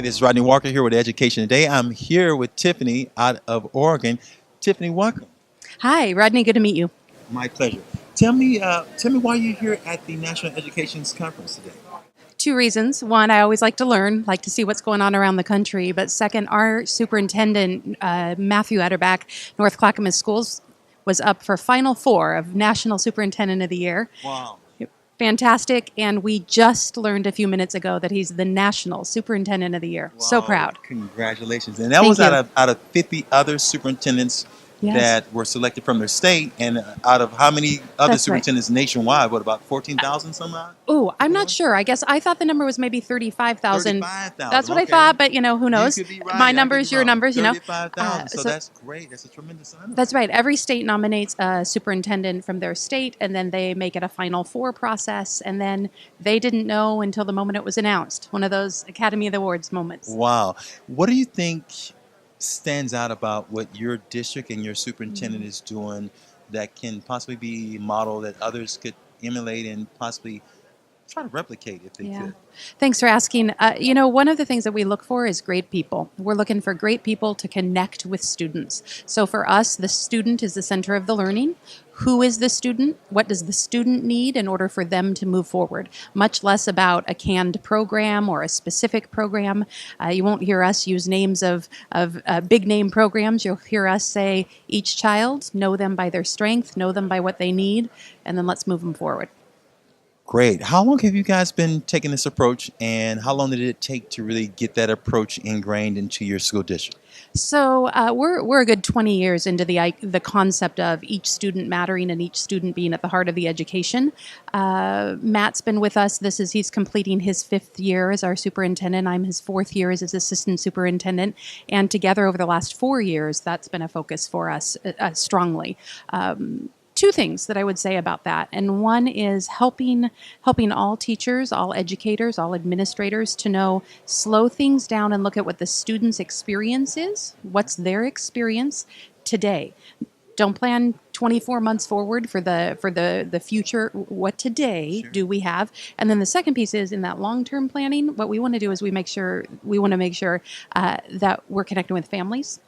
this is Rodney Walker here with Education Today. I'm here with Tiffany out of Oregon. Tiffany, welcome. Hi, Rodney. Good to meet you. My pleasure. Tell me why you're here at the National Education Conference today. Two reasons. One, I always like to learn, like to see what's going on around the country. But second, our superintendent, Matthew Utterback, North Clackamas Schools, was up for Final Four of National Superintendent of the Year. Wow. Fantastic. And we just learned a few minutes ago that he's the National Superintendent of the Year. So Wow. proud. Congratulations. And that Thank was you. out of 50 other superintendents Yes. that were selected from their state, and out of how many other That's right. superintendents nationwide? What, about 14,000 some odd? Oh, I'm not sure. I guess I thought the number was maybe 35,000. 35,000. That's what I Okay. thought, but who knows? You could be right. My I could numbers, be your wrong. numbers, 35,000. So so- that's great. That's a tremendous honor. That's right. Every state nominates a superintendent from their state, and then they make it a Final Four process, and then they didn't know until the moment it was announced. One of those Academy of the Awards moments. Wow. What do you think stands out about what your district and your superintendent is doing that can possibly be a model that others could emulate and possibly try to replicate if they could? Thanks for asking. One of the things that we look for is great people. We're looking for great people to connect with students. So for us, the student is the center of the learning. Who is the student? What does the student need in order for them to move forward? Much less about a canned program or a specific program. You won't hear us use names of big name programs. You'll hear us say each child, know them by their strength, know them by what they need, and then let's move them forward. Great. How long have you guys been taking this approach, and how long did it take to really get that approach ingrained into your school district? So we're a good 20 years into the concept of each student mattering and each student being at the heart of the education. Matt's been with us. He's completing his 5th year as our superintendent. I'm his 4th year as his assistant superintendent, and together over the last 4 years, that's been a focus for us strongly. Two things that I would say about that. And one is helping all teachers, all educators, all administrators to know, slow things down and look at what the student's experience is. What's their experience today? Don't plan 24 months forward for the future. What today do we have? And then the second piece is in that long-term planning, what we want to do is we want to make sure that we're connecting with families,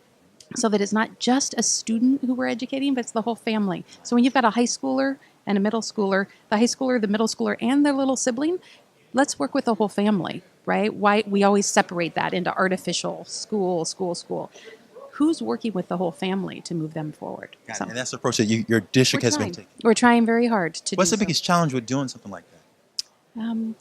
so that it's not just a student who we're educating, but it's the whole family. So when you've got a high schooler and a middle schooler, the high schooler, the middle schooler, and their little sibling, let's work with the whole family, right? Why we always separate that into artificial school. Who's working with the whole family to move them forward? Got it. And that's the approach that your district has been taking. We're trying very hard to What's do the biggest challenge with doing something like that?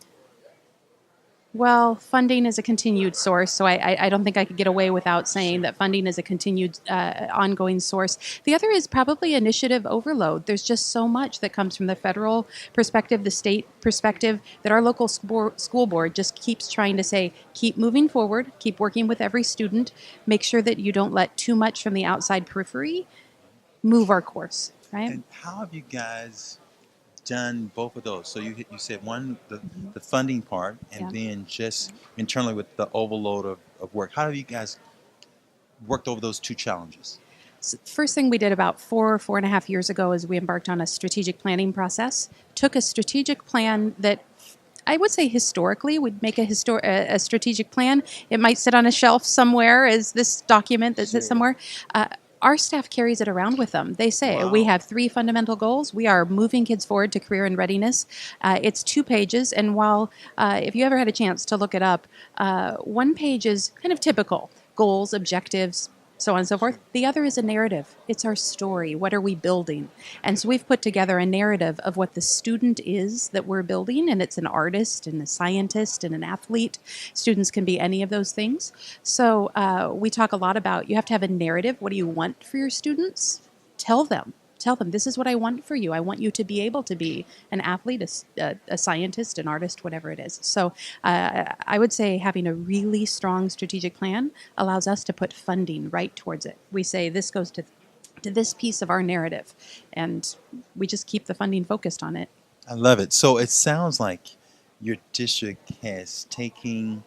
Well, funding is a continued source, so I don't think I could get away without saying that funding is a continued ongoing source. The other is probably initiative overload. There's just so much that comes from the federal perspective, the state perspective, that our local school board just keeps trying to say, keep moving forward, keep working with every student, make sure that you don't let too much from the outside periphery move our course, right? And how have you guys done both of those? So you said one, the funding part, and then just internally with the overload of work. How have you guys worked over those two challenges? So first thing we did about 4.5 years ago is we embarked on a strategic planning process. Took a strategic plan that I would say historically we'd make a strategic plan. It might sit on a shelf somewhere as this document that sits somewhere. Our staff carries it around with them. They say, we have 3 fundamental goals. We are moving kids forward to career and readiness. It's 2 pages, and while if you ever had a chance to look it up, one page is kind of typical, goals, objectives, so on and so forth. The other is a narrative. It's our story. What are we building? And so we've put together a narrative of what the student is that we're building, and it's an artist and a scientist and an athlete. Students can be any of those things. So we talk a lot about, you have to have a narrative. What do you want for your students? Tell them, this is what I want for you. I want you to be able to be an athlete, a scientist, an artist, whatever it is. So I would say having a really strong strategic plan allows us to put funding right towards it. We say this goes to this piece of our narrative, and we just keep the funding focused on it. I love it. So it sounds like your district has taken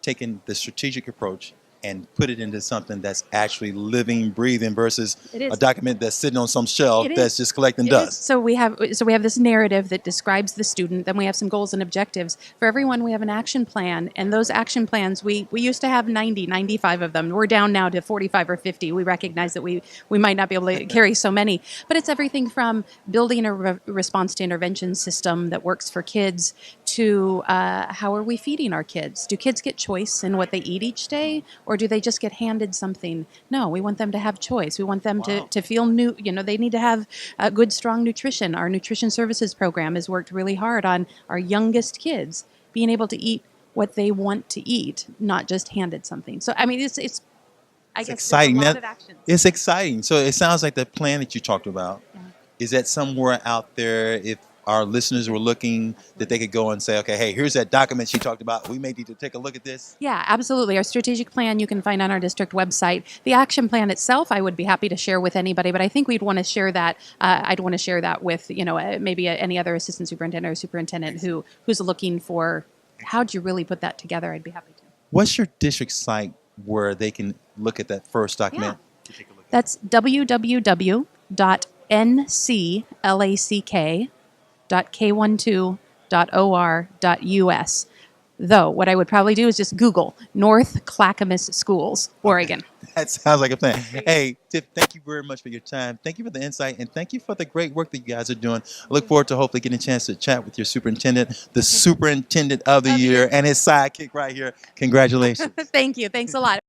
the strategic approach and put it into something that's actually living, breathing versus It is. a document that's sitting on some shelf It is. that's just collecting It is. dust. So we have this narrative that describes the student. Then we have some goals and objectives. For everyone, we have an action plan. And those action plans, we used to have 90, 95 of them. We're down now to 45 or 50. We recognize that we might not be able to carry so many. But it's everything from building a response to intervention system that works for kids to how are we feeding our kids? Do kids get choice in what they eat each day? Or do they just get handed something? No, we want them to have choice. We want them to feel new. They need to have good, strong nutrition. Our nutrition services program has worked really hard on our youngest kids being able to eat what they want to eat, not just handed something. So, I mean, it's I guess exciting. there's a lot That- of actions. It's exciting. So it sounds like the plan that you talked about, Yeah. is that somewhere out there, if our listeners were looking, that they could go and say, okay, hey, here's that document she talked about. We may need to take a look at this. Yeah, absolutely. Our strategic plan you can find on our district website. The action plan itself, I would be happy to share with anybody, but I think we'd want to share that. I'd want to share that with maybe any other assistant superintendent or superintendent who's looking for how'd you really put that together. I'd be happy to. What's your district site where they can look at that first document? To take a look at That's www.nck.k12.or.us. Though, what I would probably do is just Google North Clackamas Schools, Oregon. That sounds like a plan. Hey, Tiff, thank you very much for your time. Thank you for the insight, and thank you for the great work that you guys are doing. I look forward to hopefully getting a chance to chat with your superintendent, the superintendent of the year, and his sidekick right here. Congratulations. Thank you. Thanks a lot.